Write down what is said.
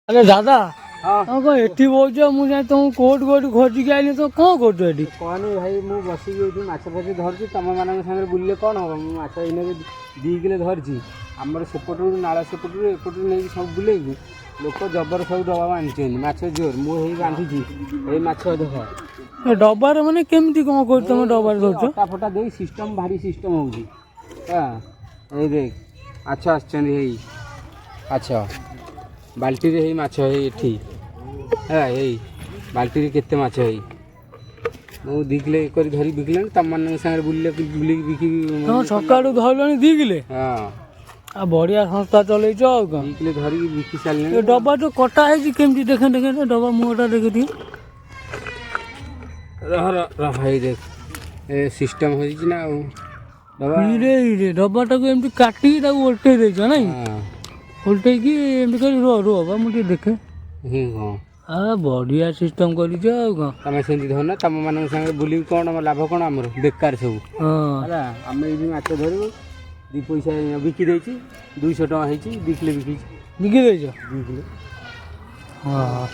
अरे दादा हाँ कौन एठी बोलछ मु जाय तुम कोट कोट खोजी के आइली तो कौन करछ एठी कहनी भाई मु बस माछ फाछ धरची तुम मान सागर बुलिले कौन हम माछ इन 2 किलो धरची आमर सेपटू नाला सेपटू एपटू नहीं सब बुले लोक जबर सब डबा बांधि माछ जोर मु बांधि ये माछ देख डबार माने केमती कौन कर तुम डबार धरछ अटा फटा दे सिस्टम भारी सिस्टम होउची हां ए देख माछ आछन हे अच्छा बाल्टी रे हे माछ हे एठी है हे बाल्टी रे केते माछ हे मु दिखले कर धरी बिकले तम मन संगे बुल्ले बुली बिकी तुम सकाळू धरलनी 2 किलो हां आ बढ़िया संस्था चलैछ आ का 2 किलो धरी बिकी सालने ये डब्बा तो कटा है जी केमती देखे देखे डब्बा मुहटा देखे दी रह रह हे देख ए सिस्टम होई छी ना डबा हीरे डब्बाटा को एमती काटी ताको उल्टे देछ नहीं हां उल्टे की एमती कर रो बा मुझे देखे हां आ बढ़िया सिस्टम करिछ आ का तमे सेंती धर ना तम मन संगे बुली कोन लाभ कोन हमर बेकार सब हां हला हमें ये माछ धरबो 2 पैसा बिकी देछि 200 टका हेछि 2 किलो बिकी बिकी देछ 2 किलो हां